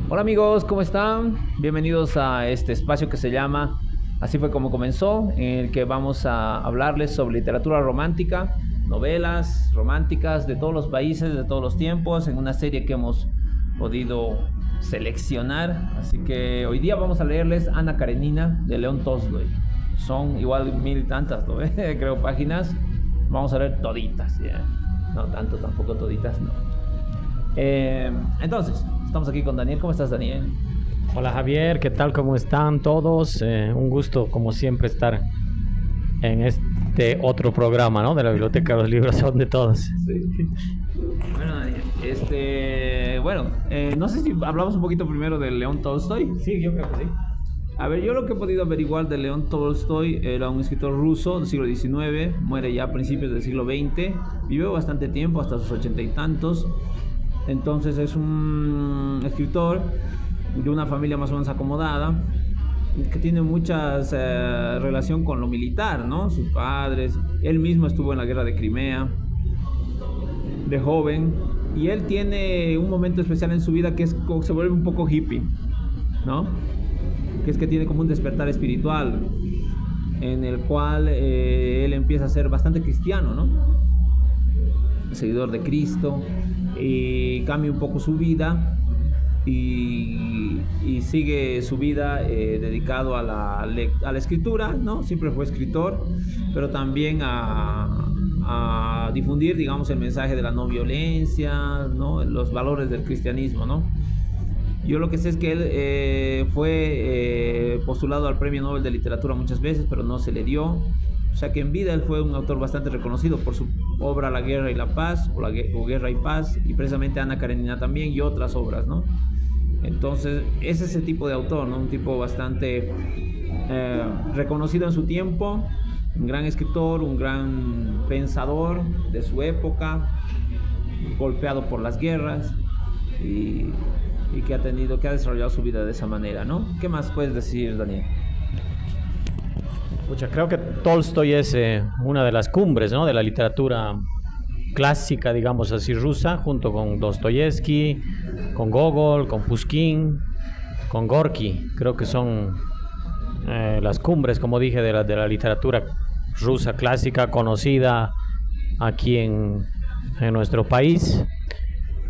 Hola amigos, ¿cómo están? Bienvenidos a este espacio que se llama Así fue como comenzó, en el que vamos a hablarles sobre literatura romántica, novelas románticas de todos los países, de todos los tiempos, en una serie que hemos podido seleccionar. Así que hoy día vamos a leerles Ana Karenina de León Tolstoy. Son igual mil y tantas, ¿no? Creo, páginas. Vamos a leer toditas, ¿ya? No tanto, tampoco toditas, no. Entonces, estamos aquí con Daniel. ¿Cómo estás, Daniel? Hola Javier, ¿qué tal? ¿Cómo están todos? Un gusto, como siempre, estar en este otro programa, ¿no? De la Biblioteca de los Libros Son de Todos. Sí. Bueno, Daniel, no sé si hablamos un poquito primero de León Tolstoy. Sí, yo creo que sí. A ver, yo lo que he podido averiguar de León Tolstoy, era un escritor ruso del siglo XIX, muere ya a principios del siglo XX, vivió bastante tiempo, hasta sus 80 y tantos. Entonces es un escritor de una familia más o menos acomodada, que tiene mucha relación con lo militar, ¿no? Sus padres, él mismo estuvo en la guerra de Crimea, de joven, y él tiene un momento especial en su vida que es se vuelve un poco hippie, ¿no? Que es que tiene como un despertar espiritual, en el cual él empieza a ser bastante cristiano, ¿no? Seguidor de Cristo, y cambia un poco su vida y sigue su vida dedicado a la escritura, ¿no? Siempre fue escritor, pero también a difundir, digamos, el mensaje de la no violencia, ¿no? Los valores del cristianismo, ¿no? Yo lo que sé es que él fue postulado al Premio Nobel de Literatura muchas veces, pero no se le dio. O sea que en vida él fue un autor bastante reconocido por su obra La Guerra y la Paz, o Guerra y Paz, y precisamente Ana Karenina también, y otras obras, ¿no? Entonces, es ese tipo de autor, ¿no? Un tipo bastante reconocido en su tiempo, un gran escritor, un gran pensador de su época, golpeado por las guerras, y que ha desarrollado su vida de esa manera, ¿no? ¿Qué más puedes decir, Daniel? Pucha, creo que Tolstoy es una de las cumbres, ¿no? De la literatura clásica, digamos así, rusa, junto con Dostoyevsky, con Gogol, con Pushkin, con Gorky. Creo que son las cumbres, como dije, de la literatura rusa clásica, conocida aquí en nuestro país.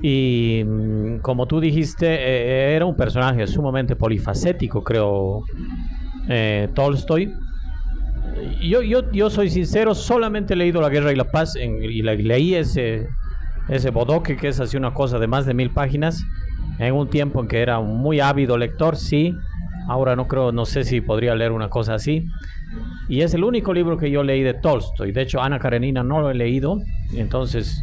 Y como tú dijiste, era un personaje sumamente polifacético, creo, Tolstoy. Yo soy sincero, solamente he leído La Guerra y la Paz leí ese bodoque, que es así una cosa de más de 1000 páginas, en un tiempo en que era un muy ávido lector, sí. Ahora no sé si podría leer una cosa así. Y es el único libro que yo leí de Tolstoy. De hecho, Ana Karenina no lo he leído, entonces,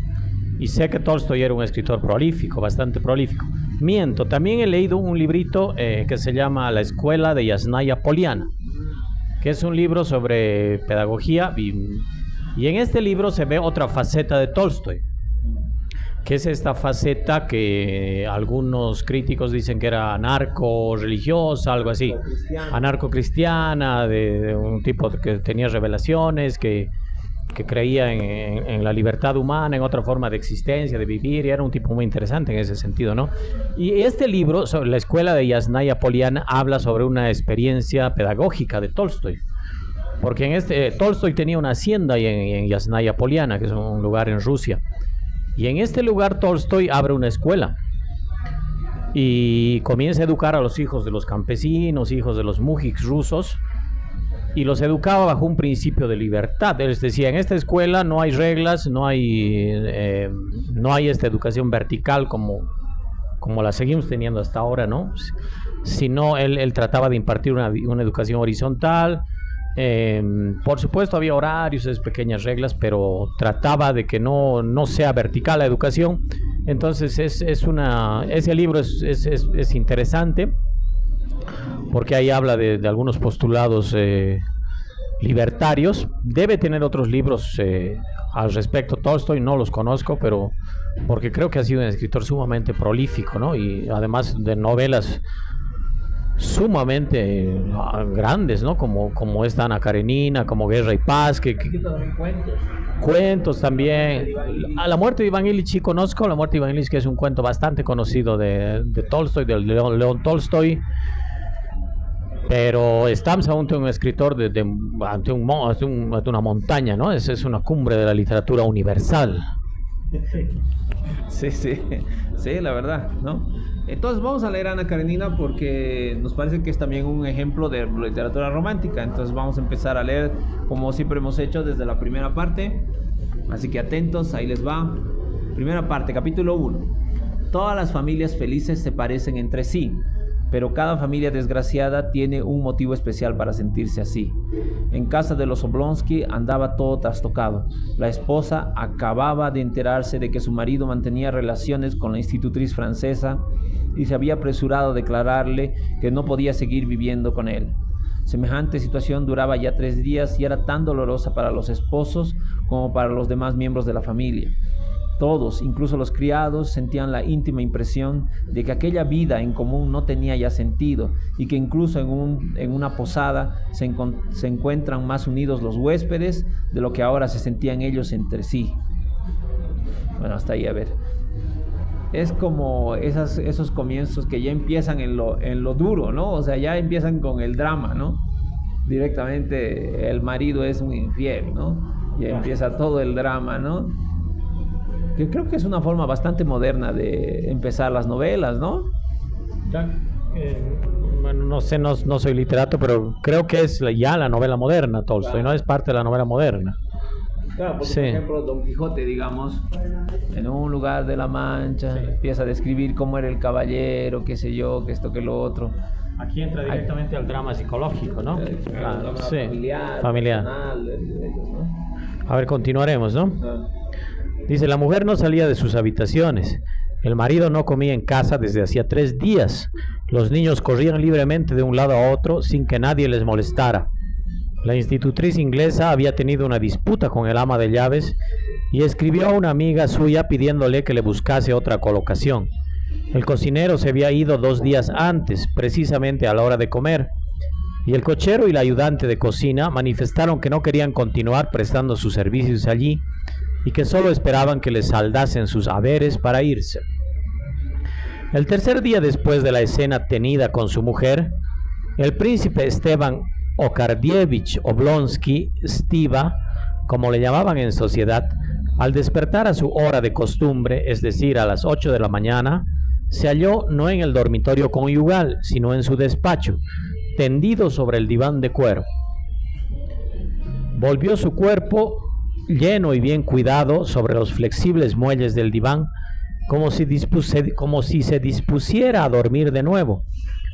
y sé que Tolstoy era un escritor prolífico, bastante prolífico. Miento, también he leído un librito que se llama La Escuela de Yasnaya Poliana, que es un libro sobre pedagogía, y en este libro se ve otra faceta de Tolstoy, que es esta faceta que algunos críticos dicen que era anarco-religiosa, algo así, anarco-cristiana, de un tipo que tenía revelaciones, que creía en la libertad humana, en otra forma de existencia, de vivir, y era un tipo muy interesante en ese sentido, ¿no? Y este libro, sobre la escuela de Yasnaya Poliana, habla sobre una experiencia pedagógica de Tolstoy, porque Tolstoy tenía una hacienda en Yasnaya Poliana, que es un lugar en Rusia, y en este lugar Tolstoy abre una escuela y comienza a educar a los hijos de los campesinos, hijos de los mujiks rusos, y los educaba bajo un principio de libertad. Él les decía, en esta escuela no hay reglas, no hay esta educación vertical como la seguimos teniendo hasta ahora, ¿no? Sino él trataba de impartir una educación horizontal. Por supuesto había horarios, pequeñas reglas, pero trataba de que no sea vertical la educación. Entonces ese libro es interesante, porque ahí habla de algunos postulados libertarios. Debe tener otros libros al respecto. Tolstoy no los conozco, pero porque creo que ha sido un escritor sumamente prolífico, ¿no? Y además de novelas sumamente grandes, ¿no? Como esta Ana Karenina, como Guerra y Paz, cuentos también. A La muerte de Iván Ilich sí conozco, La muerte de Iván Ilich, que es un cuento bastante conocido de Tolstoy, de León Tolstoy. Pero estamos ante un escritor ante una montaña, ¿no? Es una cumbre de la literatura universal. Sí, sí, sí, la verdad, ¿no? Entonces vamos a leer a Ana Karenina porque nos parece que es también un ejemplo de literatura romántica. Entonces vamos a empezar a leer como siempre hemos hecho desde la primera parte. Así que atentos, ahí les va. Primera parte, capítulo 1. Todas las familias felices se parecen entre sí, pero cada familia desgraciada tiene un motivo especial para sentirse así. En casa de los Oblonsky andaba todo trastocado. La esposa acababa de enterarse de que su marido mantenía relaciones con la institutriz francesa y se había apresurado a declararle que no podía seguir viviendo con él. Semejante situación duraba ya 3 días y era tan dolorosa para los esposos como para los demás miembros de la familia. Todos, incluso los criados, sentían la íntima impresión de que aquella vida en común no tenía ya sentido y que incluso en una posada se encuentran más unidos los huéspedes de lo que ahora se sentían ellos entre sí. Bueno, hasta ahí, a ver. Es como esos comienzos que ya empiezan en lo duro, ¿no? O sea, ya empiezan con el drama, ¿no? Directamente el marido es un infiel, ¿no? Ya empieza todo el drama, ¿no? Que creo que es una forma bastante moderna de empezar las novelas, ¿no? Bueno, no sé, no soy literato, pero creo que es ya la novela moderna, Tolstoy, claro. No es parte de la novela moderna. Claro, porque, sí. Por ejemplo, Don Quijote, digamos, en un lugar de la Mancha, sí, empieza a describir cómo era el caballero, qué sé yo, que esto, que lo otro. Aquí entra directamente al drama psicológico, ¿no? Claro, sí, familiar. Personal, ¿no? A ver, continuaremos, ¿no? Dice, la mujer no salía de sus habitaciones. El marido no comía en casa desde hacía 3 días. Los niños corrían libremente de un lado a otro sin que nadie les molestara. La institutriz inglesa había tenido una disputa con el ama de llaves y escribió a una amiga suya pidiéndole que le buscase otra colocación. El cocinero se había ido 2 días antes, precisamente a la hora de comer, y el cochero y la ayudante de cocina manifestaron que no querían continuar prestando sus servicios allí y que solo esperaban que les saldasen sus haberes para irse. El tercer día después de la escena tenida con su mujer, el príncipe Esteban Okardievich Oblonsky Stiva, como le llamaban en sociedad, al despertar a su hora de costumbre, es decir, a las 8 de la mañana, se halló no en el dormitorio conyugal, sino en su despacho, tendido sobre el diván de cuero. Volvió su cuerpo lleno y bien cuidado sobre los flexibles muelles del diván, como si se dispusiera a dormir de nuevo,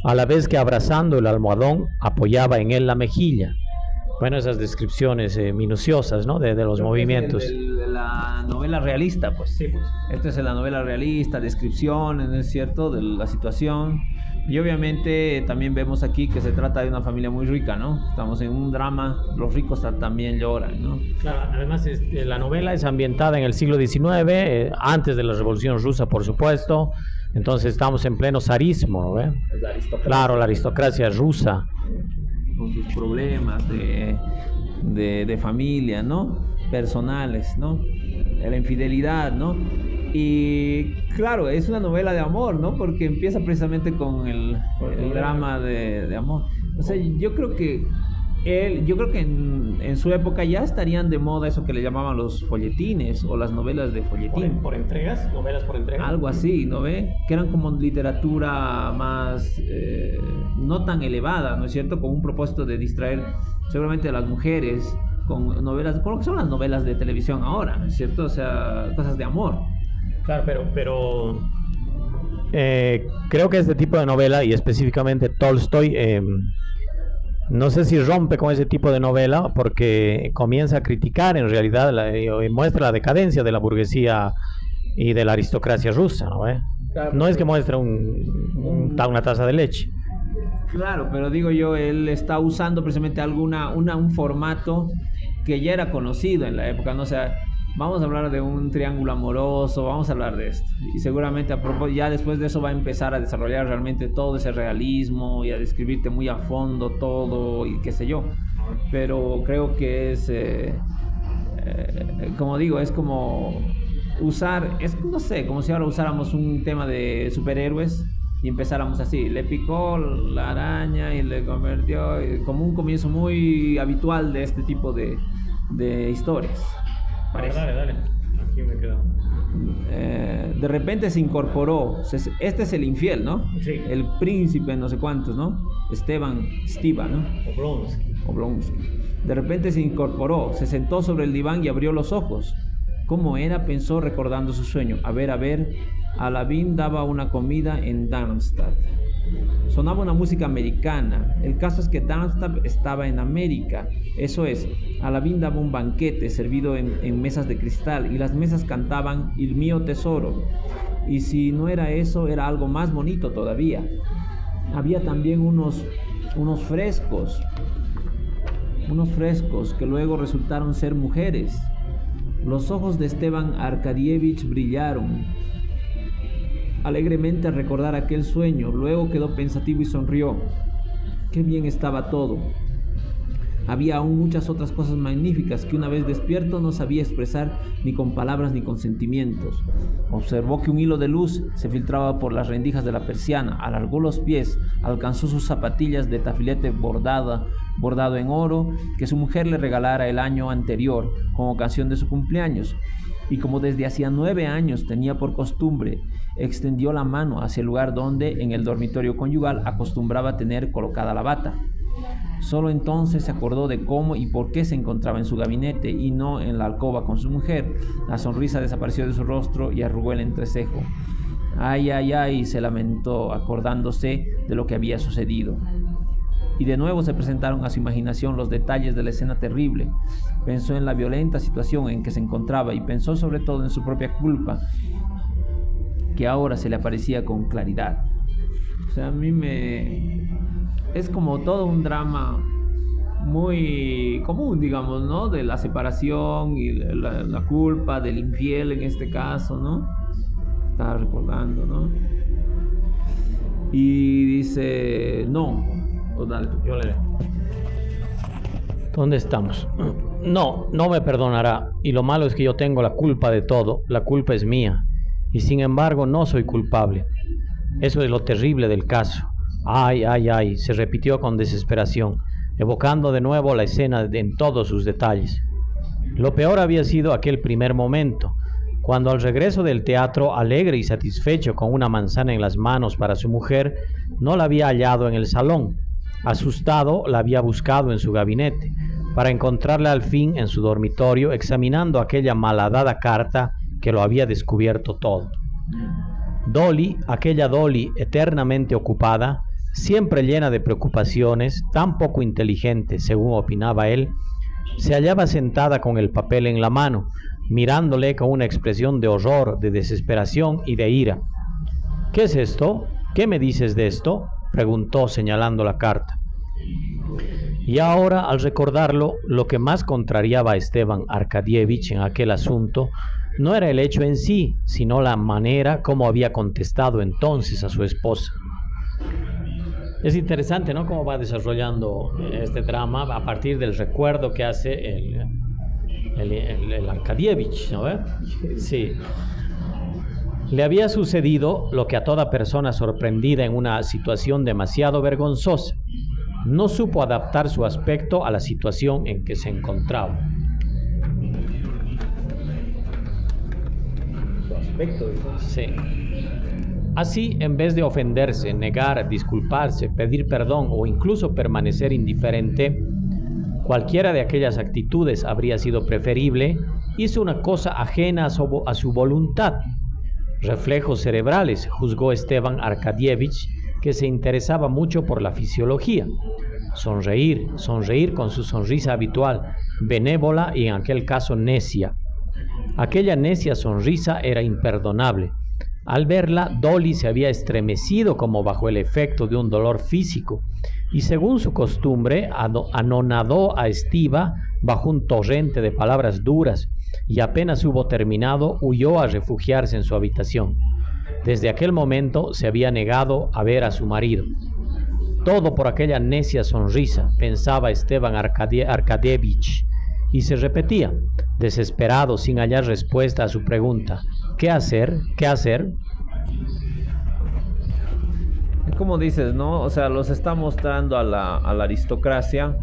a la vez que abrazando el almohadón apoyaba en él la mejilla. Bueno, esas descripciones minuciosas, ¿no? de los movimientos. De la novela realista, pues. Sí, pues. Esta es la novela realista, descripciones, ¿no es cierto?, de la situación. Y obviamente también vemos aquí que se trata de una familia muy rica, ¿no? Estamos en un drama, los ricos también lloran, ¿no? Claro, además la novela es ambientada en el siglo XIX, antes de la Revolución Rusa, por supuesto. Entonces estamos en pleno zarismo, ¿no? Claro, la aristocracia rusa. Con sus problemas de familia, ¿no? Personales, ¿no? La infidelidad, ¿no? Y claro, es una novela de amor, ¿no? Porque empieza precisamente con el drama de amor. O sea, yo creo que en su época ya estarían de moda eso que le llamaban los folletines o las novelas de folletín. ¿Por entregas? ¿Novelas por entregas? Algo así, ¿no ve? Que eran como literatura más, no tan elevada, ¿no es cierto? Con un propósito de distraer seguramente a las mujeres con novelas, con lo que son las novelas de televisión ahora, ¿no es cierto? O sea, cosas de amor. Claro, pero creo que este tipo de novela, y específicamente Tolstoy, no sé si rompe con ese tipo de novela porque comienza a criticar en realidad, muestra la decadencia de la burguesía y de la aristocracia rusa, ¿no? Claro, no es que muestra una taza de leche. Claro, pero digo yo, él está usando precisamente un formato que ya era conocido en la época, ¿no? O sea, vamos a hablar de un triángulo amoroso, vamos a hablar de esto. Y seguramente ya después de eso va a empezar a desarrollar realmente todo ese realismo y a describirte muy a fondo todo y qué sé yo. Pero creo que es, como digo, es como usar, no sé, como si ahora usáramos un tema de superhéroes y empezáramos así, le picó la araña y le convirtió, como un comienzo muy habitual de este tipo de historias. Dale, aquí me quedo. De repente se incorporó, este es el infiel, ¿no? Sí. El príncipe no sé cuántos, ¿no? Stiva, ¿no? Oblonsky. De repente se incorporó, se sentó sobre el diván y abrió los ojos. ¿Cómo era? Pensó recordando su sueño. A ver, Alavín daba una comida en Darmstadt. Sonaba una música americana. El caso es que Darmstadt estaba en América. Eso es, Alavín daba un banquete servido en mesas de cristal y las mesas cantaban "Il mio tesoro". Y si no era eso, era algo más bonito todavía. Había también unos frescos que luego resultaron ser mujeres. Los ojos de Esteban Arkadievich brillaron alegremente al recordar aquel sueño. Luego quedó pensativo y sonrió. Qué bien estaba todo. Había aún muchas otras cosas magníficas que una vez despierto no sabía expresar ni con palabras ni con sentimientos. Observó que un hilo de luz se filtraba por las rendijas de la persiana, alargó los pies, alcanzó sus zapatillas de tafilete bordado en oro que su mujer le regalara el año anterior como ocasión de su cumpleaños. Y como desde hacía 9 años tenía por costumbre, extendió la mano hacia el lugar donde en el dormitorio conyugal acostumbraba tener colocada la bata. Solo entonces se acordó de cómo y por qué se encontraba en su gabinete y no en la alcoba con su mujer. La sonrisa desapareció de su rostro y arrugó el entrecejo. Ay, ay, ay, se lamentó, acordándose de lo que había sucedido. Y de nuevo se presentaron a su imaginación los detalles de la escena terrible. Pensó en la violenta situación en que se encontraba y pensó sobre todo en su propia culpa, que ahora se le aparecía con claridad. O sea, es como todo un drama muy común, digamos, ¿no? De la separación y la culpa del infiel en este caso, ¿no? Estaba recordando, ¿no? Y dice, no, dale. Yo le leo. ¿Dónde estamos? No me perdonará. Y lo malo es que yo tengo la culpa de todo. La culpa es mía. Y sin embargo no soy culpable. Eso es lo terrible del caso. Ay, ay, ay, se repitió con desesperación, evocando de nuevo la escena en todos sus detalles. Lo peor había sido aquel primer momento, cuando al regreso del teatro, alegre y satisfecho con una manzana en las manos para su mujer, no la había hallado en el salón. Asustado, la había buscado en su gabinete, para encontrarla al fin en su dormitorio, examinando aquella malhadada carta que lo había descubierto todo. Dolly, aquella Dolly eternamente ocupada, siempre llena de preocupaciones, tan poco inteligente, según opinaba él, se hallaba sentada con el papel en la mano, mirándole con una expresión de horror, de desesperación y de ira. ¿Qué es esto? ¿Qué me dices de esto?, preguntó señalando la carta. Y ahora, al recordarlo, lo que más contrariaba a Esteban Arkadievich en aquel asunto no era el hecho en sí, sino la manera como había contestado entonces a su esposa. Es interesante, ¿no?, cómo va desarrollando este drama a partir del recuerdo que hace el Arkadievich, ¿no? Sí. Le había sucedido lo que a toda persona sorprendida en una situación demasiado vergonzosa. No supo adaptar su aspecto a la situación en que se encontraba. Su aspecto, sí. Así, en vez de ofenderse, negar, disculparse, pedir perdón o incluso permanecer indiferente, cualquiera de aquellas actitudes habría sido preferible, hizo una cosa ajena a su voluntad. Reflejos cerebrales, juzgó Esteban Arkadievich, que se interesaba mucho por la fisiología. Sonreír con su sonrisa habitual, benévola y en aquel caso necia. Aquella necia sonrisa era imperdonable. Al verla, Dolly se había estremecido como bajo el efecto de un dolor físico y, según su costumbre, anonadó a Stiva bajo un torrente de palabras duras, y apenas hubo terminado, huyó a refugiarse en su habitación. Desde aquel momento se había negado a ver a su marido. Todo por aquella necia sonrisa, pensaba Esteban Arkadievich, y se repetía, desesperado, sin hallar respuesta a su pregunta: ¿qué hacer? ¿Qué hacer? Como dices, ¿no? O sea, los está mostrando a la aristocracia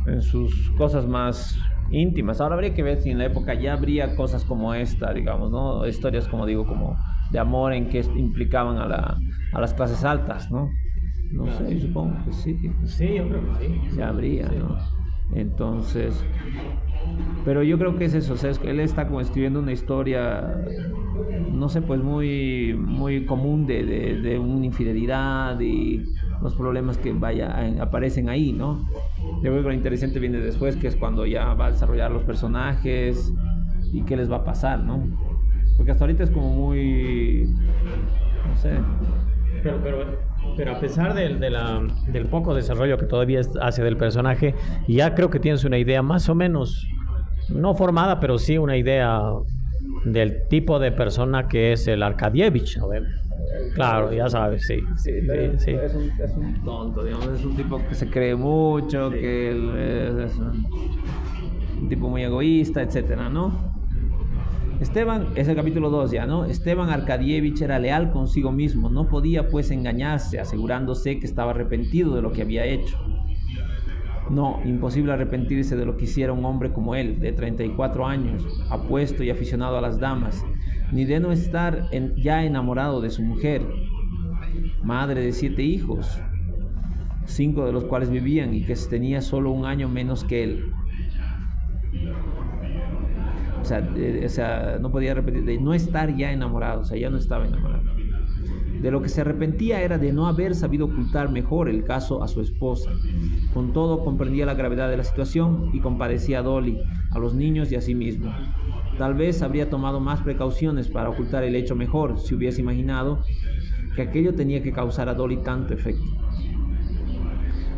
en sus cosas más íntimas. Ahora habría que ver si en la época ya habría cosas como esta, digamos, ¿no? Historias, como digo, como de amor en que implicaban a las clases altas, ¿no? No sé, supongo que sí. Sí, yo creo que sí. Ya habría, sí, ¿no? Entonces, pero yo creo que es eso, o sea, es que él está como escribiendo una historia, no sé, pues muy, muy común de una infidelidad y los problemas que aparecen ahí, ¿no? Yo creo que lo interesante viene después, que es cuando ya va a desarrollar los personajes y qué les va a pasar, ¿no? Porque hasta ahorita es como muy, no sé. Pero a pesar del poco desarrollo que todavía hace del personaje, ya creo que tienes una idea más o menos, no formada, pero sí una idea del tipo de persona que es el Arkadievich, ¿no? Claro, ya sabes, sí. Es un tonto, digamos, es un tipo que se cree mucho, sí, que es un tipo muy egoísta, etcétera, ¿no? Esteban, es el capítulo 2 ya, ¿no? Esteban Arkadievich era leal consigo mismo, no podía pues engañarse, asegurándose que estaba arrepentido de lo que había hecho. No, imposible arrepentirse de lo que hiciera un hombre como él, de 34 años, apuesto y aficionado a las damas, ni de no estar ya enamorado de su mujer, madre de 7 hijos, 5 de los cuales vivían y que tenía solo un año menos que él. O sea, no podía repetir, de no estar ya enamorado, o sea, ya no estaba enamorado. De lo que se arrepentía era de no haber sabido ocultar mejor el caso a su esposa. Con todo, comprendía la gravedad de la situación y compadecía a Dolly, a los niños y a sí mismo. Tal vez habría tomado más precauciones para ocultar el hecho mejor si hubiese imaginado que aquello tenía que causar a Dolly tanto efecto.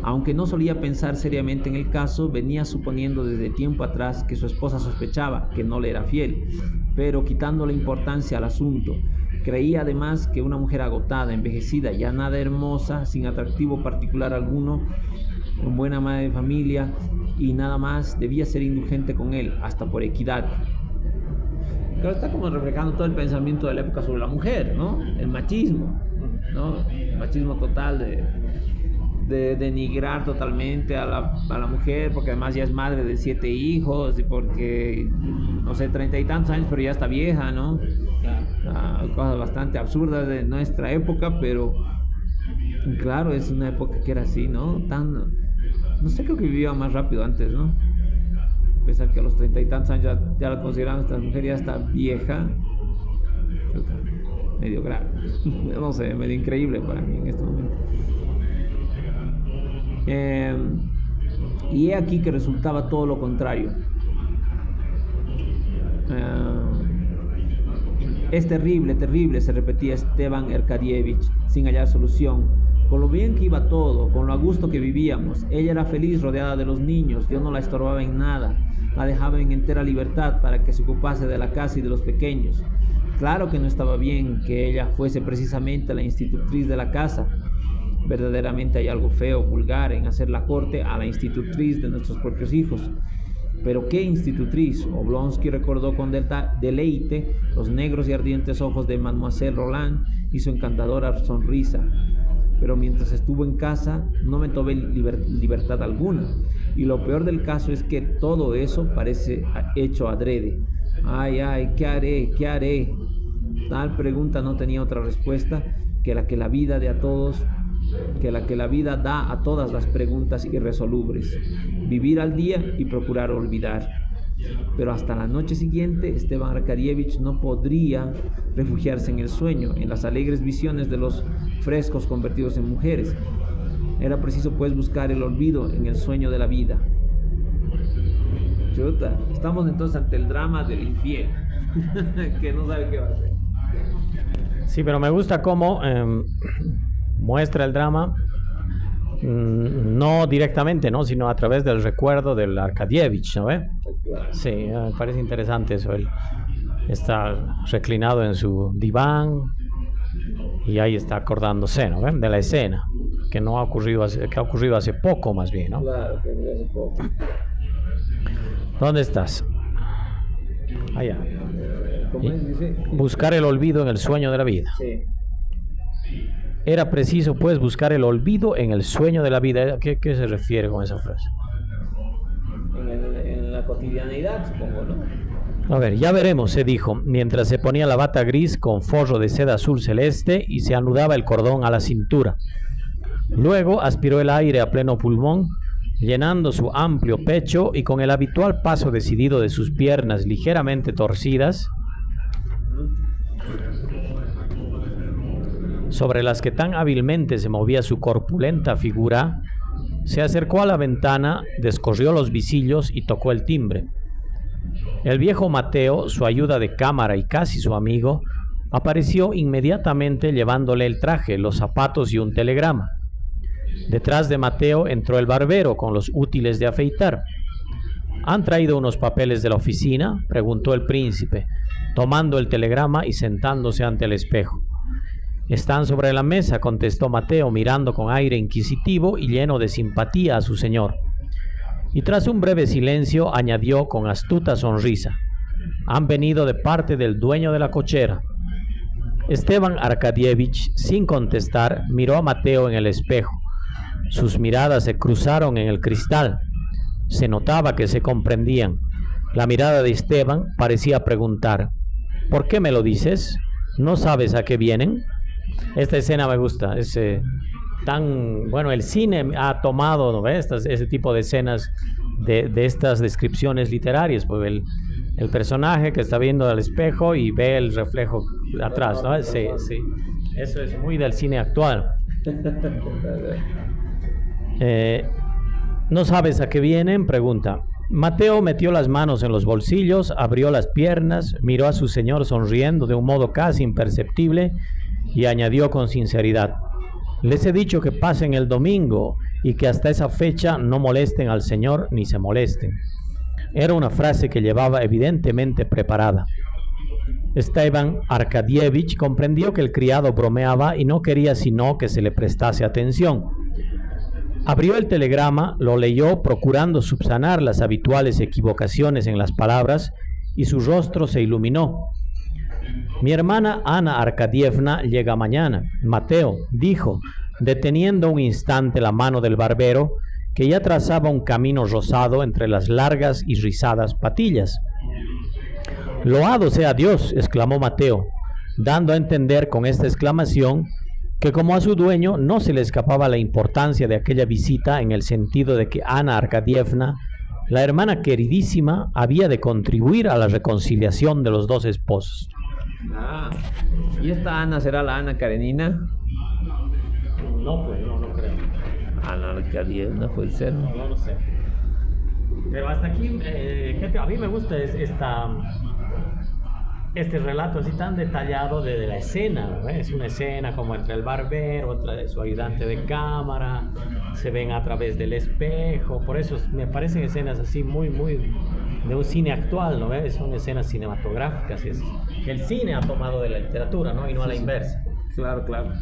Aunque no solía pensar seriamente en el caso, venía suponiendo desde tiempo atrás que su esposa sospechaba que no le era fiel, pero quitando la importancia al asunto. Creía además que una mujer agotada, envejecida, ya nada hermosa, sin atractivo particular alguno, con buena madre de familia y nada más, debía ser indulgente con él, hasta por equidad. Claro, está como reflejando todo el pensamiento de la época sobre la mujer, ¿no? El machismo, ¿no? El machismo total de denigrar totalmente a la mujer, porque además ya es madre de 7 hijos y porque, no sé, 30 y tantos años, pero ya está vieja, ¿no? Cosas bastante absurdas de nuestra época, pero claro, es una época que era así, ¿no? No sé, creo que vivía más rápido antes, ¿no? A pesar que a los 30 y tantos años ya la consideraban, esta mujer ya está vieja, medio grave, no sé, medio increíble para mí en este momento. Y he aquí que resultaba todo lo contrario. Es terrible, terrible, se repetía Esteban Arkadievich, sin hallar solución. Con lo bien que iba todo, con lo a gusto que vivíamos, ella era feliz rodeada de los niños, yo no la estorbaba en nada, la dejaba en entera libertad para que se ocupase de la casa y de los pequeños. Claro que no estaba bien que ella fuese precisamente la institutriz de la casa. Verdaderamente hay algo feo, vulgar en hacer la corte a la institutriz de nuestros propios hijos. Pero ¿qué institutriz? Oblonsky recordó con deleite los negros y ardientes ojos de Mademoiselle Roland y su encantadora sonrisa. Pero mientras estuvo en casa no me tomé libertad alguna. Y lo peor del caso es que todo eso parece hecho adrede. Ay, ¿qué haré? ¿Qué haré? Tal pregunta no tenía otra respuesta que la que la vida da a todas las preguntas irresolubles: vivir al día y procurar olvidar. Pero hasta la noche siguiente Esteban Arkadievich no podría refugiarse en el sueño, en las alegres visiones de los frescos convertidos en mujeres. Era preciso pues buscar el olvido en el sueño de la vida. Chuta, estamos entonces ante el drama del infiel que no sabe qué va a hacer. Sí, pero me gusta cómo muestra el drama, no directamente, ¿no? Sino a través del recuerdo del Arkadievich, ¿no ve? Sí, me parece interesante eso. Él está reclinado en su diván y ahí está acordándose, ¿no? De la escena que no ha ocurrido que ha ocurrido hace poco, más bien, ¿no? Claro, que hace poco. ¿Dónde estás? Allá. ¿Cómo es? Dice. Buscar el olvido en el sueño de la vida. Sí. Era preciso, pues, buscar el olvido en el sueño de la vida. ¿Qué se refiere con esa frase? En la cotidianidad, supongo, ¿no? A ver, ya veremos, se dijo, mientras se ponía la bata gris con forro de seda azul celeste y se anudaba el cordón a la cintura. Luego aspiró el aire a pleno pulmón, llenando su amplio pecho, y con el habitual paso decidido de sus piernas ligeramente torcidas, sobre las que tan hábilmente se movía su corpulenta figura, se acercó a la ventana, descorrió los visillos y tocó el timbre. El viejo Mateo, su ayuda de cámara y casi su amigo, apareció inmediatamente llevándole el traje, los zapatos y un telegrama. Detrás de Mateo entró el barbero con los útiles de afeitar. ¿Han traído unos papeles de la oficina?, preguntó el príncipe, tomando el telegrama y sentándose ante el espejo. Están sobre la mesa, contestó Mateo, mirando con aire inquisitivo y lleno de simpatía a su señor. Y tras un breve silencio añadió con astuta sonrisa: han venido de parte del dueño de la cochera. Esteban Arkadievich, sin contestar, miró a Mateo en el espejo. Sus miradas se cruzaron en el cristal. Se notaba que se comprendían. La mirada de Esteban parecía preguntar: ¿por qué me lo dices? ¿No sabes a qué vienen? Esta escena me gusta. Bueno, el cine ha tomado, ¿no ves?, ese tipo de escenas de estas descripciones literarias. Pues el personaje que está viendo al espejo y ve el reflejo atrás, ¿no? Sí, sí. Eso es muy del cine actual. ¿No sabes a qué vienen?, pregunta. Mateo metió las manos en los bolsillos, abrió las piernas, miró a su señor sonriendo de un modo casi imperceptible y añadió con sinceridad: les he dicho que pasen el domingo y que hasta esa fecha no molesten al señor ni se molesten. Era una frase que llevaba evidentemente preparada. Esteban Arkadievich comprendió que el criado bromeaba y no quería sino que se le prestase atención. Abrió el telegrama, lo leyó procurando subsanar las habituales equivocaciones en las palabras, y su rostro se iluminó. Mi hermana Ana Arkadievna llega mañana, Mateo, dijo, deteniendo un instante la mano del barbero, que ya trazaba un camino rosado entre las largas y rizadas patillas. Loado sea Dios, exclamó Mateo, dando a entender con esta exclamación que como a su dueño no se le escapaba la importancia de aquella visita, en el sentido de que Ana Arkadievna, la hermana queridísima, había de contribuir a la reconciliación de los dos esposos. ¿Y esta Ana será la Ana Karenina? No, pues no creo. Ana Arkadievna puede ser. No sé. Pero hasta aquí, a mí me gusta este relato así tan detallado de la escena, ¿no? Es una escena como entre el barbero, otra su ayudante de cámara, se ven a través del espejo. Por eso me parecen escenas así muy de un cine actual, ¿no? Son escenas cinematográficas que el cine ha tomado de la literatura, ¿no? Y no a la inversa. Claro.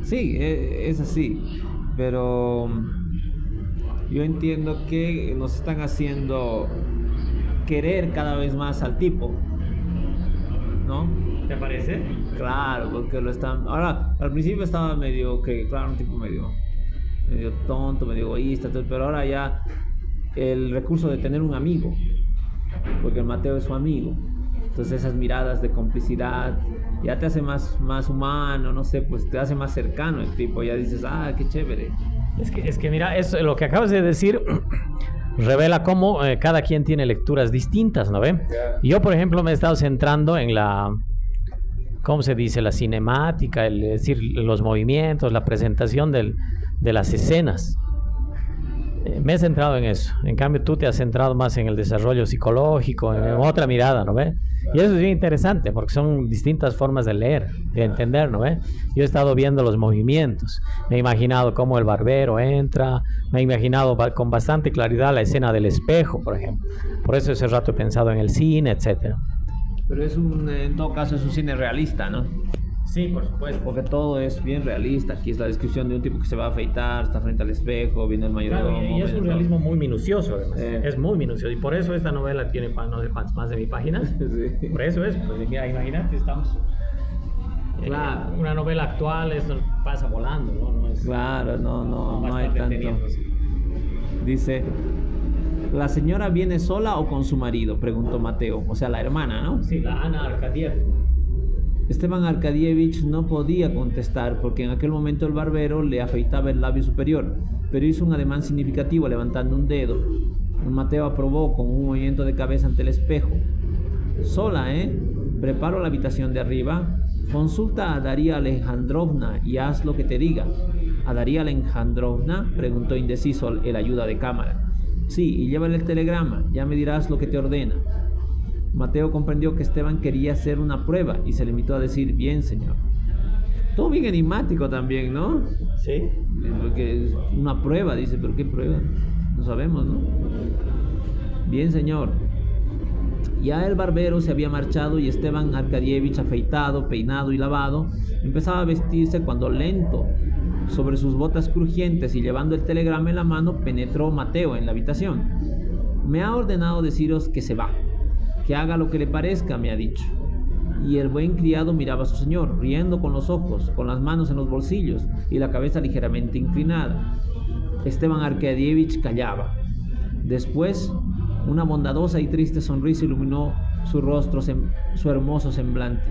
Sí, es así, pero yo entiendo que nos están haciendo querer cada vez más al tipo, ¿no? ¿Te parece? Claro, porque lo están... Ahora, al principio estaba medio un tipo medio tonto, medio egoísta, pero ahora ya el recurso de tener un amigo, porque el Mateo es su amigo, entonces esas miradas de complicidad ya te hace más humano, no sé, pues te hace más cercano el tipo, ya dices, qué chévere. Es que mira, eso, lo que acabas de decir revela cómo cada quien tiene lecturas distintas, ¿no ve? Yeah. Yo, por ejemplo, me he estado centrando en ¿cómo se dice? La cinemática, es decir, los movimientos, la presentación de las escenas. Me he centrado en eso. En cambio, tú te has centrado más en el desarrollo psicológico, en otra mirada, ¿no ve? Y eso es bien interesante porque son distintas formas de leer, de entender, ¿no? Yo he estado viendo los movimientos, me he imaginado cómo el barbero entra, me he imaginado con bastante claridad la escena del espejo, por ejemplo. Por eso ese rato he pensado en el cine, etcétera. Pero en todo caso es un cine realista, ¿no? Sí, por supuesto. Porque todo es bien realista. Aquí es la descripción de un tipo que se va a afeitar, está frente al espejo, viene el mayordomo. Claro, y es un realismo muy minucioso, además. Es muy minucioso. Y por eso esta novela tiene, no sé cuántas, más de 1000 páginas. Sí. Por eso es. Pues, imagínate, estamos... Claro. Una novela actual, esto pasa volando, ¿no? No es, claro, no hay tanto. deteniéndose. Dice... ¿La señora viene sola o con su marido?, preguntó Mateo. O sea, la hermana, ¿no? Sí, la Ana Arkadiev. Esteban Arkadievich no podía contestar porque en aquel momento el barbero le afeitaba el labio superior, pero hizo un ademán significativo levantando un dedo. Mateo aprobó con un movimiento de cabeza ante el espejo. Sola, Preparo la habitación de arriba. Consulta a Daría Alejandrovna y haz lo que te diga. ¿A Daría Alejandrovna?, preguntó indeciso el ayuda de cámara. Sí, y llévale el telegrama, ya me dirás lo que te ordena. Mateo comprendió que Esteban quería hacer una prueba y se limitó a decir, bien, señor. Todo bien enigmático también, ¿no? Sí. Porque es una prueba, dice, pero ¿qué prueba? No sabemos, ¿no? Bien, señor. Ya el barbero se había marchado y Esteban Arkadievich, afeitado, peinado y lavado, empezaba a vestirse cuando lento, sobre sus botas crujientes y llevando el telegrama en la mano, penetró Mateo en la habitación. Me ha ordenado deciros que se va, que haga lo que le parezca, me ha dicho. Y el buen criado miraba a su señor, riendo con los ojos, con las manos en los bolsillos y la cabeza ligeramente inclinada. Esteban Arkadievich callaba. Después, una bondadosa y triste sonrisa iluminó su rostro, su hermoso semblante.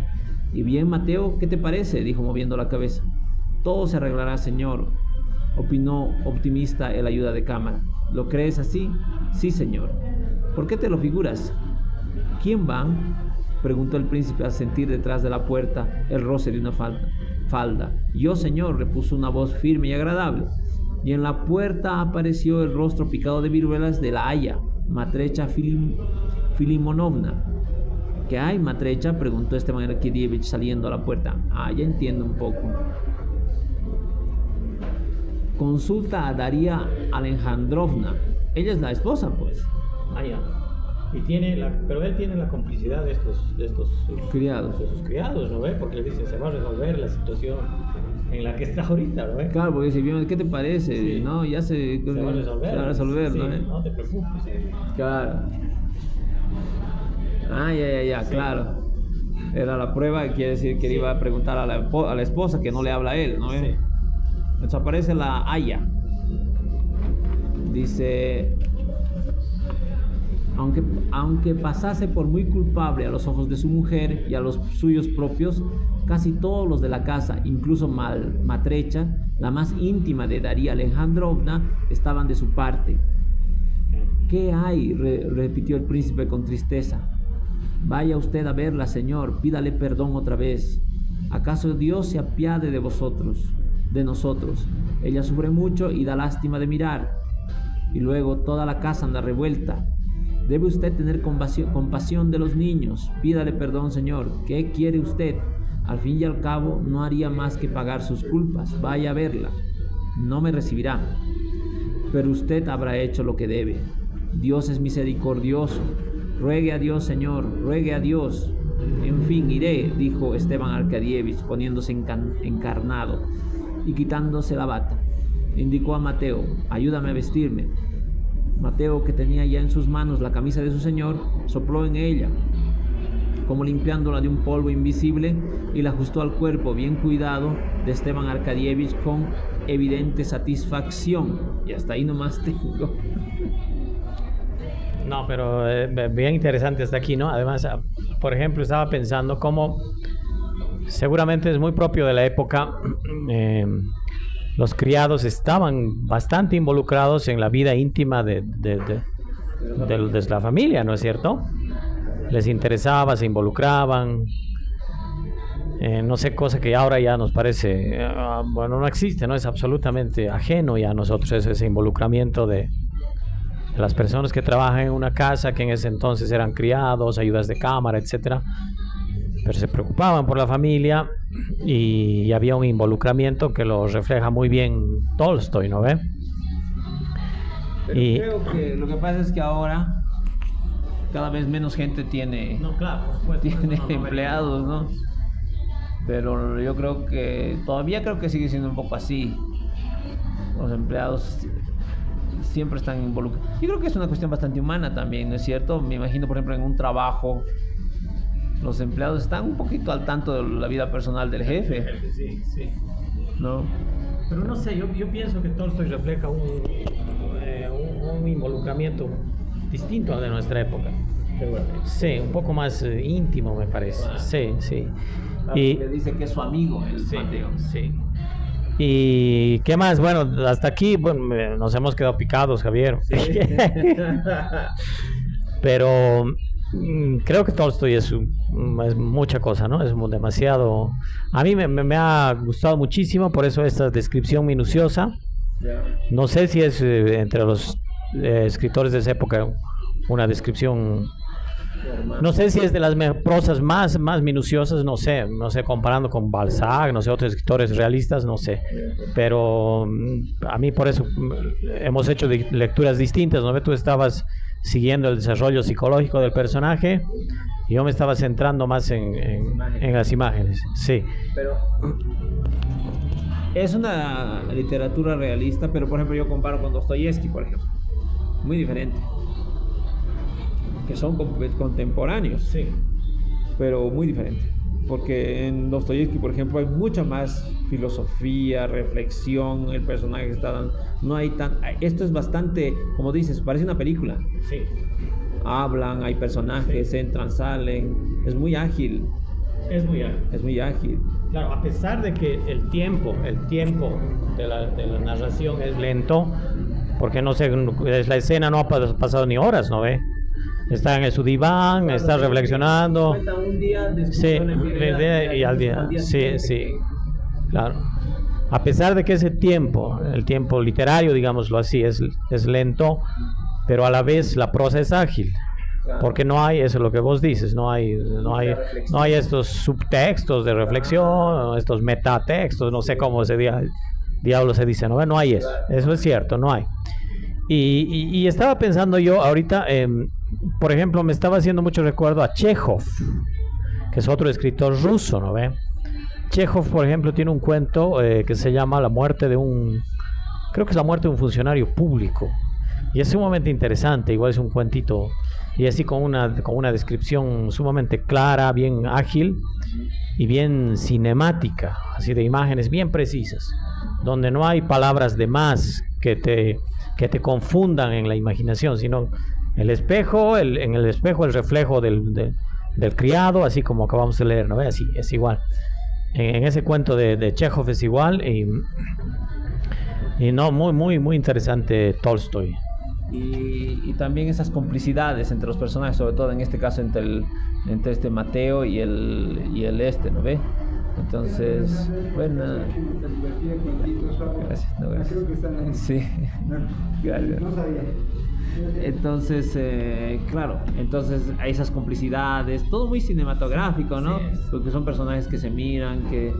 «Y bien, Mateo, ¿qué te parece?», dijo moviendo la cabeza. «Todo se arreglará, señor», opinó optimista el ayuda de cámara. «¿Lo crees así?». «Sí, señor». «¿Por qué te lo figuras?». «¿Quién va?», preguntó el príncipe al sentir detrás de la puerta el roce de una falda. «Yo, señor», repuso una voz firme y agradable. Y en la puerta apareció el rostro picado de viruelas de la aya, Matrecha Filimonovna. «¿Qué hay, Matrecha?», preguntó Esteban Arkadievich saliendo a la puerta. «Ya entiendo un poco». «Consulta a Daría Alejandrovna. Ella es la esposa, pues». Ya. Y pero él tiene la complicidad de estos criados. De sus criados, ¿no ve? Porque le dicen, se va a resolver la situación en la que está ahorita, ¿no ve? Claro, porque si bien, ¿qué te parece? Sí. No, ya se va a resolver. Se va a resolver, sí, ¿no? No te preocupes. Claro. Ya, sí. Claro. Era la prueba, quiere decir que iba a preguntar a la esposa que no le habla a él, ¿no? Sí. Entonces aparece la aya. Dice... Aunque pasase por muy culpable a los ojos de su mujer y a los suyos propios, casi todos los de la casa, incluso Matrecha, la más íntima de Daría Alejandrovna, estaban de su parte. «¿Qué hay?», repitió el príncipe con tristeza. «Vaya usted a verla, señor, pídale perdón otra vez. ¿Acaso Dios se apiade de nosotros? Ella sufre mucho y da lástima de mirar. Y luego toda la casa anda revuelta. Debe usted tener compasión de los niños. Pídale perdón, señor. ¿Qué quiere usted? Al fin y al cabo, no haría más que pagar sus culpas. Vaya a verla. No me recibirá. Pero usted habrá hecho lo que debe. Dios es misericordioso. Ruegue a Dios, señor. Ruegue a Dios». «En fin, iré», dijo Esteban Arkadievich, poniéndose encarnado y quitándose la bata. Indicó a Mateo: «Ayúdame a vestirme». Mateo, que tenía ya en sus manos la camisa de su señor, sopló en ella, como limpiándola de un polvo invisible, y la ajustó al cuerpo bien cuidado de Esteban Arkadievich con evidente satisfacción. Y hasta ahí nomás tengo. No, pero bien interesante hasta aquí, ¿no? Además, por ejemplo, estaba pensando cómo seguramente es muy propio de la época. Los criados estaban bastante involucrados en la vida íntima de la familia, ¿no es cierto? Les interesaba, se involucraban. No sé, cosa que ahora ya nos parece, bueno, no existe, ¿no? Es absolutamente ajeno ya a nosotros ese involucramiento de de las personas que trabajan en una casa, que en ese entonces eran criados, ayudas de cámara, etcétera, pero se preocupaban por la familia y había un involucramiento que lo refleja muy bien Tolstoy, ¿no ve? Pero creo que lo que pasa es que ahora cada vez menos gente tiene, no, claro, por supuesto, tiene no, empleados, ¿no? Pero yo creo que todavía creo que sigue siendo un poco así. Los empleados siempre están involucrados. Yo creo que es una cuestión bastante humana también, ¿no es cierto? Me imagino, por ejemplo, en un trabajo, los empleados están un poquito al tanto de la vida personal del jefe. Sí, sí. ¿No? Pero no sé, yo pienso que Tolstoy refleja un involucramiento distinto al de nuestra época. Sí, un poco más íntimo, me parece. Sí, sí. Y le dice que es su amigo, el Mateo. Sí. ¿Y qué más? Bueno, hasta aquí bueno, nos hemos quedado picados, Javier. Sí. Pero creo que Tolstoy es mucha cosa, ¿no? Es demasiado... A mí me ha gustado muchísimo, por eso esta descripción minuciosa. No sé si es entre los escritores de esa época una descripción... No sé si es de las prosas más minuciosas, no sé, comparando con Balzac, no sé, otros escritores realistas, no sé, pero a mí por eso hemos hecho lecturas distintas, ¿no? Tú estabas siguiendo el desarrollo psicológico del personaje y yo me estaba centrando más en las imágenes, sí. Pero es una literatura realista, pero por ejemplo yo comparo con Dostoyevsky, por ejemplo, muy diferente. Que son contemporáneos, sí, pero muy diferente, porque en Dostoyevsky, por ejemplo, hay mucha más filosofía, reflexión, el personaje está dando, no hay tan, esto es bastante, como dices, parece una película. Sí. Hablan, hay personajes, sí, entran, salen, es muy ágil. Es muy ágil. Es muy ágil. Claro, a pesar de que el tiempo de la narración es lento, porque no sé, la escena no ha pasado ni horas, ¿no ve? Está en su diván, claro, está reflexionando. Cuenta un día, sí, y al día. Sí, sí, claro. A pesar de que ese tiempo, el tiempo literario, digámoslo así, es lento, pero a la vez la prosa es ágil. Claro. Porque no hay, eso es lo que vos dices, no hay estos subtextos de reflexión, estos metatextos, no sé cómo diablo se dice, no hay eso. Eso es cierto, no hay. Y estaba pensando yo ahorita, por ejemplo, me estaba haciendo mucho recuerdo a Chekhov, que es otro escritor ruso, ¿no ve? Chekhov, por ejemplo, tiene un cuento que se llama creo que es la muerte de un funcionario público, y es sumamente interesante, igual es un cuentito, y así con una descripción sumamente clara, bien ágil y bien cinemática, así de imágenes bien precisas, donde no hay palabras de más que te confundan en la imaginación, sino el espejo, en el espejo el reflejo del criado, así como acabamos de leer, ¿no? Así, es igual. En ese cuento de Chekhov es igual, y no, muy interesante Tolstoy. Y también esas complicidades entre los personajes, sobre todo en este caso entre este Mateo y el ¿no ve? Entonces, bueno, gracias, no, gracias. Sí, gracias. Entonces, claro, entonces hay esas complicidades, todo muy cinematográfico, ¿no? Porque son personajes que se miran, que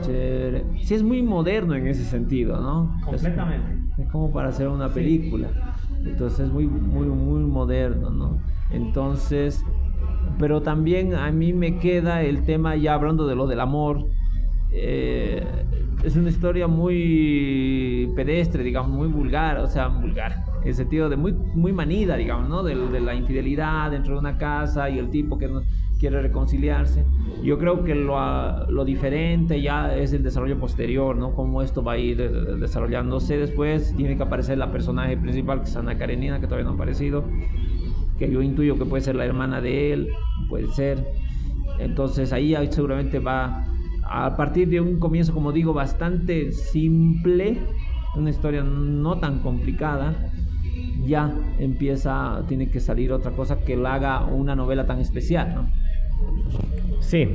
chévere. Sí, es muy moderno en ese sentido, ¿no? Completamente. Es como para hacer una película. Entonces es muy moderno, ¿no? Entonces, pero también a mí me queda el tema, ya hablando de lo del amor, es una historia muy pedestre, digamos, muy vulgar, o sea, vulgar, en el sentido de muy manida, digamos, ¿no? De la infidelidad dentro de una casa y el tipo que no quiere reconciliarse. Yo creo que lo diferente ya es el desarrollo posterior, ¿no? Cómo esto va a ir desarrollándose después. Tiene que aparecer la personaje principal, que es Ana Karenina, que todavía no ha aparecido, que yo intuyo que puede ser la hermana de él, puede ser. Entonces ahí seguramente va, a partir de un comienzo, como digo, bastante simple, una historia no tan complicada, ya tiene que salir otra cosa que la haga una novela tan especial, ¿no? Sí,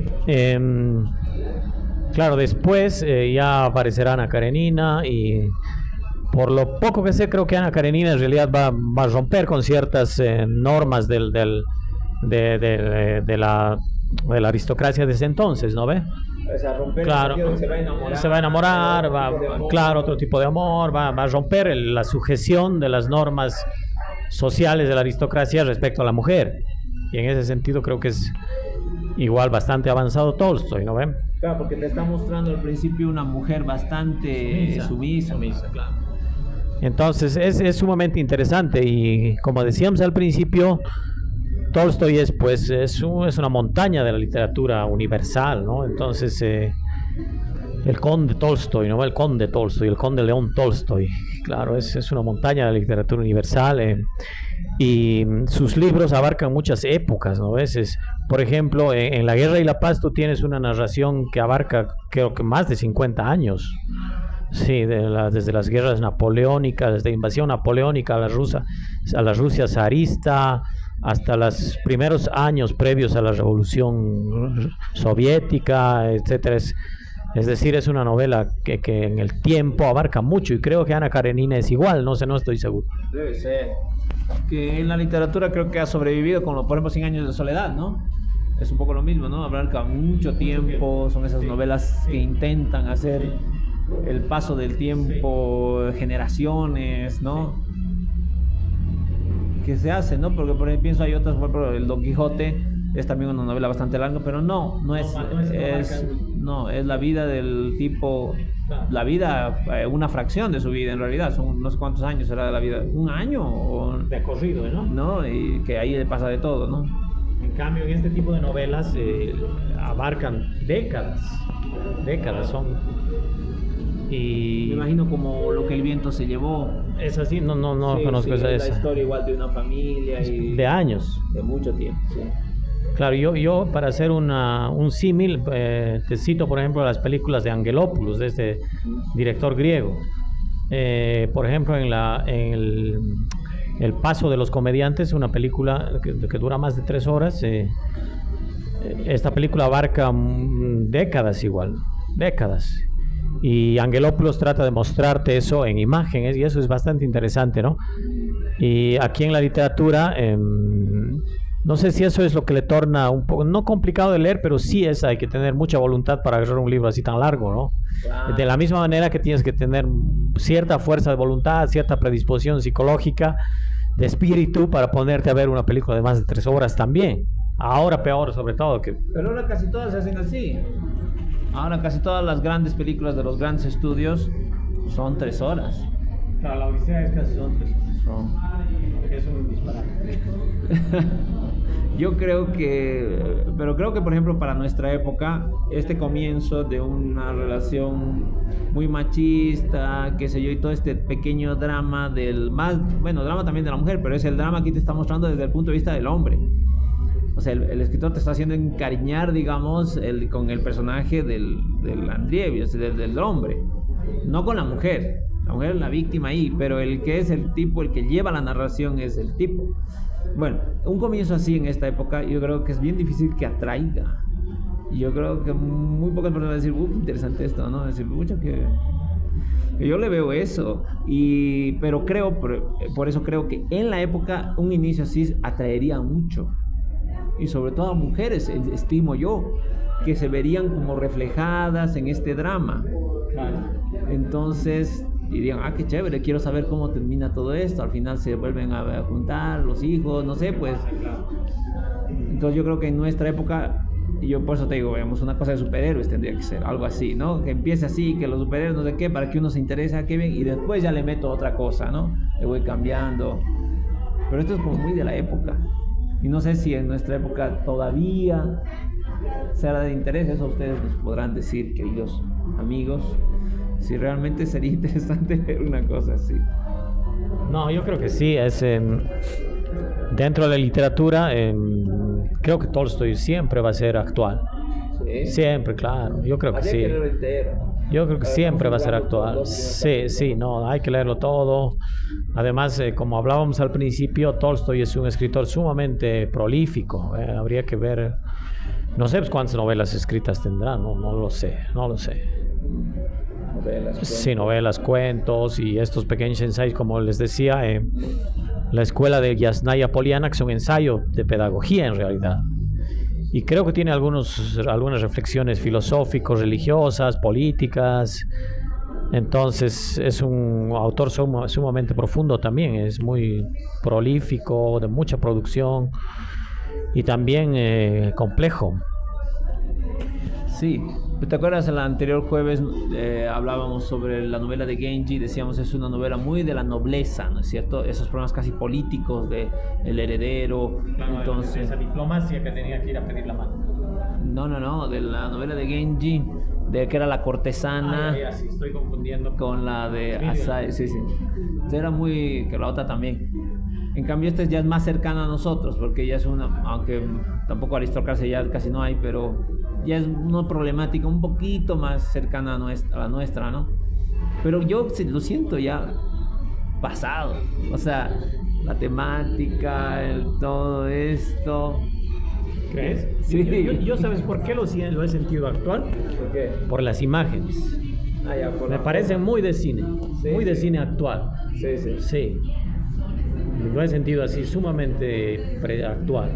claro, después ya aparecerá Ana Karenina y Por lo poco que sé, creo que Ana Karenina en realidad va a romper con ciertas normas de la aristocracia de ese entonces, ¿no ve? O sea, romper Claro, el sentido de que se va a enamorar. se va a enamorar, claro, otro tipo de amor, va a romper la sujeción de las normas sociales de la aristocracia respecto a la mujer. Y en ese sentido creo que es igual bastante avanzado Tolstoy, ¿no ven? Claro, porque te está mostrando al principio una mujer bastante sumisa, claro. Entonces es sumamente interesante y como decíamos al principio, Tolstoy es una montaña de la literatura universal, ¿no? Entonces el conde Tolstoy, ¿no? El conde Tolstoy, el conde León Tolstoy, claro, es una montaña de la literatura universal y sus libros abarcan muchas épocas, ¿no? Por ejemplo, en La Guerra y la Paz tú tienes una narración que abarca creo que más de 50 años. Sí, desde las guerras napoleónicas, desde la invasión napoleónica a la Rusia zarista, hasta los primeros años previos a la revolución soviética, etcétera. Es decir, es una novela que en el tiempo abarca mucho y creo que Ana Karenina es igual, no sé, no estoy seguro. Debe ser. Que en la literatura creo que ha sobrevivido con, por ejemplo, 100 años de soledad, ¿no? Es un poco lo mismo, ¿no? Abarca mucho tiempo, son esas novelas que intentan hacer el paso del tiempo, generaciones, ¿no? Que se hace, ¿no? Porque por ejemplo pienso hay otras, por ejemplo, el Don Quijote es también una novela bastante larga, pero no es la vida del tipo, la vida, una fracción de su vida en realidad, son no sé cuántos años será de la vida, un año o De corrido, ¿no? ¿no? Y que ahí le pasa de todo, ¿no? En cambio, en este tipo de novelas abarcan décadas son. Y me imagino como Lo que el viento se llevó. Es así, no Sí, conozco sí, esa. la historia igual de una familia y De años. de mucho tiempo, sí. Claro, yo para hacer un símil, te cito por ejemplo las películas de Angelopoulos, de este director griego. Por ejemplo, en El Paso de los Comediantes, una película que dura más de 3 horas. Esta película abarca décadas igual, décadas. Y Angelopoulos trata de mostrarte eso en imágenes y eso es bastante interesante, ¿no? Y aquí en la literatura, no sé si eso es lo que le torna un poco, no complicado de leer, pero sí hay que tener mucha voluntad para agarrar un libro así tan largo, ¿no? Claro. De la misma manera que tienes que tener cierta fuerza de voluntad, cierta predisposición psicológica, de espíritu para ponerte a ver una película de más de 3 horas también. Ahora peor, sobre todo. Pero ahora casi todas se hacen así. Ahora casi todas las grandes películas de los grandes estudios son 3 horas. Claro, la Odisea es casi son 3 horas. Es un disparate. Yo creo que por ejemplo para nuestra época, este comienzo de una relación muy machista, qué sé yo, y todo este pequeño drama drama también de la mujer, pero es el drama que te está mostrando desde el punto de vista del hombre. O sea, el escritor te está haciendo encariñar, digamos, con el personaje del Andriev, del hombre, no con la mujer. La mujer es la víctima ahí, pero el que es el tipo, el que lleva la narración es el tipo. Bueno, un comienzo así en esta época, yo creo que es bien difícil que atraiga. Y yo creo que muy pocas personas van a decir, qué interesante esto, ¿no? Decir, mucho que yo le veo eso. Pero creo, por eso creo que en la época un inicio así atraería mucho. Y sobre todo a mujeres, estimo yo, que se verían como reflejadas en este drama. Claro. Entonces dirían, qué chévere, quiero saber cómo termina todo esto. Al final se vuelven a juntar los hijos, no sé, pues. Entonces yo creo que en nuestra época, y yo por eso te digo, veamos, una cosa de superhéroes tendría que ser algo así, ¿no? Que empiece así, que los superhéroes no sé qué, para que uno se interese a qué ven, y después ya le meto otra cosa, ¿no? Le voy cambiando. Pero esto es como muy de la época. Y no sé si en nuestra época todavía será de interés. Eso ustedes nos podrán decir, queridos amigos, si realmente sería interesante ver una cosa así. No, yo creo que sí. Dentro de la literatura, creo que Tolstoy siempre va a ser actual. ¿Sí? Siempre, claro. Yo creo que sí. Yo creo que siempre va a ser actual. Sí, no, hay que leerlo todo. Además, como hablábamos al principio, Tolstoy es un escritor sumamente prolífico. Habría que ver, no sé cuántas novelas escritas tendrá, no lo sé. Ok, Sí, novelas, cuentos y estos pequeños ensayos, como les decía, la escuela de Yasnaya Poliana, que son ensayos de pedagogía en realidad. Y creo que tiene algunas reflexiones filosóficas, religiosas, políticas. Entonces es un autor sumamente profundo también, es muy prolífico, de mucha producción y también complejo. Sí, ¿te acuerdas el anterior jueves hablábamos sobre la novela de Genji? Decíamos es una novela muy de la nobleza, ¿no es cierto? Esos problemas casi políticos de el heredero, Claro, entonces esa diplomacia que tenía que ir a pedir la mano. no, de la novela de Genji, de que era la cortesana Sí, estoy confundiendo con la de Asai, sí. Era muy que la otra también. En cambio esta ya es más cercana a nosotros, porque ya es una, aunque tampoco aristocracia ya casi no hay, pero ya es una problemática un poquito más cercana a la nuestra, ¿no? Pero yo lo siento ya pasado, o sea, la temática, todo esto. ¿Crees? Sí. Yo ¿sabes por qué lo he sentido actual? ¿Por qué? Por las imágenes. Me parecen muy de cine, muy de cine actual. Sí. Lo he sentido así sumamente actual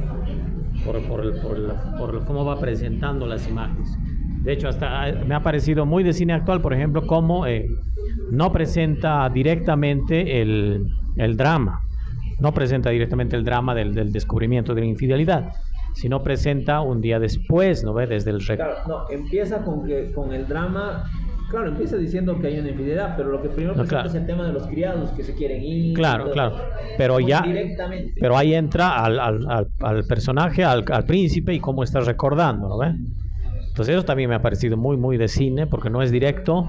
por cómo va presentando las imágenes. De hecho, hasta me ha parecido muy de cine actual, por ejemplo, cómo no presenta directamente el drama. No presenta directamente el drama del descubrimiento de la infidelidad, sino presenta un día después, ¿no ve? Desde el Claro, no, empieza con el drama. Claro, empieza diciendo que hay una infidelidad, pero lo que primero presenta es el tema de los criados que se quieren ir. Claro. Pero ya, pero ahí entra al personaje, al príncipe y cómo está recordando, ¿no ve? Entonces eso también me ha parecido muy, muy de cine, porque no es directo.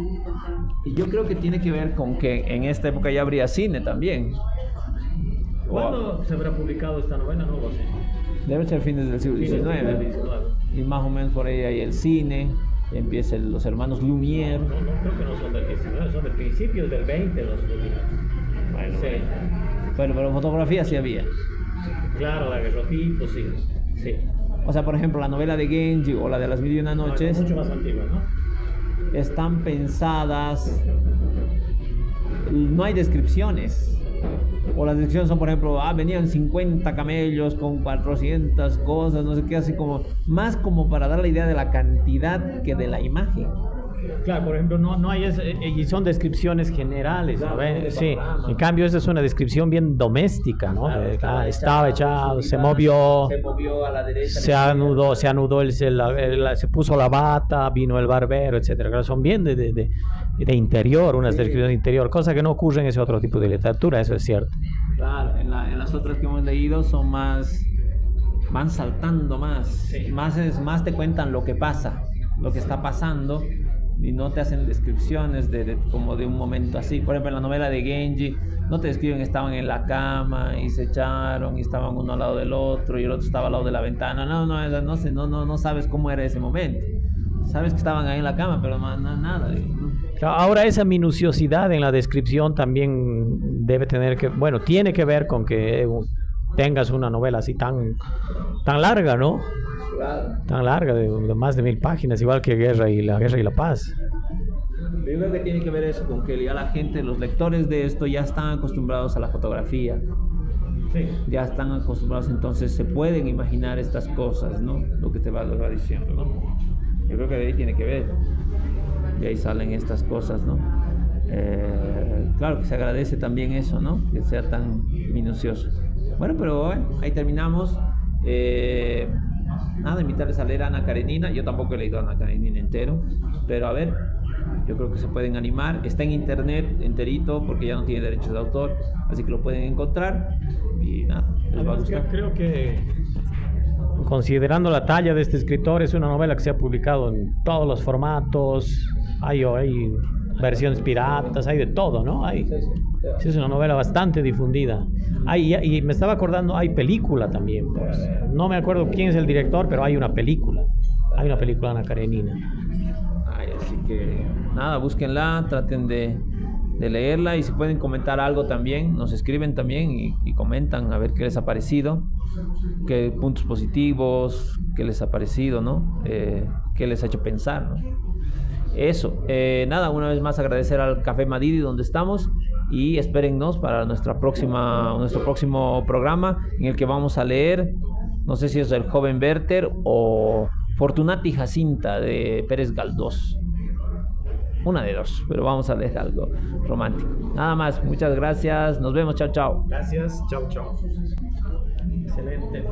Y yo creo que tiene que ver con que en esta época ya habría cine también. ¿Cuándo se habrá publicado esta novela? No lo sé. Debe ser fines del siglo XIX. Y más o menos por ahí hay el cine. Empiezan los hermanos Lumière. No, creo que no son del 19, son del principio del 20 los publicados. Bueno, sí. Pero fotografía sí había. Claro, daguerrotipo, sí. O sea, por ejemplo, la novela de Genji o la de las Mil y una Noches. Mucho más antigua, ¿no? Están pensadas. No hay descripciones. O las descripciones son, por ejemplo, venían 50 camellos con 400 cosas, no sé qué, así como, más como para dar la idea de la cantidad que de la imagen. Claro, por ejemplo, no hay y son descripciones generales, ¿no? Sí, en cambio esa es una descripción bien doméstica, ¿no? Claro, estaba echado, se movió a la derecha, se anudó, se puso la bata, vino el barbero, etcétera. Claro, son bien de interior, unas descripciones de interior, cosa que no ocurre en ese otro tipo de literatura, eso es cierto. Claro, en las otras que hemos leído son van saltando más, más te cuentan lo que pasa, lo que está pasando, y no te hacen descripciones como de un momento así. Por ejemplo, en la novela de Genji no te describen que estaban en la cama y se echaron y estaban uno al lado del otro y el otro estaba al lado de la ventana. No sabes cómo era ese momento. Sabes que estaban ahí en la cama, pero nada. Ahora esa minuciosidad en la descripción también tiene que ver con que tengas una novela así tan larga, ¿no? Claro. Tan larga, de más de 1000 páginas, igual que Guerra y la Paz. Yo creo que tiene que ver eso con que ya la gente, los lectores de esto ya están acostumbrados a la fotografía. Sí. Ya están acostumbrados, entonces se pueden imaginar estas cosas, ¿no? Lo que te va diciendo, ¿no? Yo creo que de ahí tiene que ver. De ahí salen estas cosas, ¿no? Claro que se agradece también eso, ¿no? Que sea tan minucioso. Bueno, pero ahí terminamos. Nada, invitarles a leer a Ana Karenina. Yo tampoco he leído a Ana Karenina entero, pero a ver, yo creo que se pueden animar. Está en internet enterito porque ya no tiene derechos de autor, así que lo pueden encontrar y nada, les va a gustar. Creo que, considerando la talla de este escritor, es una novela que se ha publicado en todos los formatos. Hay versiones piratas, hay de todo, ¿no? Sí, es una novela bastante difundida. Y me estaba acordando, hay película también, pues. No me acuerdo quién es el director, pero hay una película. Hay una película de Ana Karenina. Así que nada, búsquenla, traten de leerla, y si pueden comentar algo también, nos escriben también y comentan a ver qué les ha parecido, qué puntos positivos, qué les ha parecido, ¿no? Qué les ha hecho pensar, ¿no? Eso, nada, una vez más agradecer al Café Madidi donde estamos y espérennos para nuestro próximo programa en el que vamos a leer, no sé si es El joven Werther o Fortunati Jacinta de Pérez Galdós. Una de dos, pero vamos a leer algo romántico. Nada más, muchas gracias, nos vemos, chao, chao. Gracias, chao, chao. Excelente.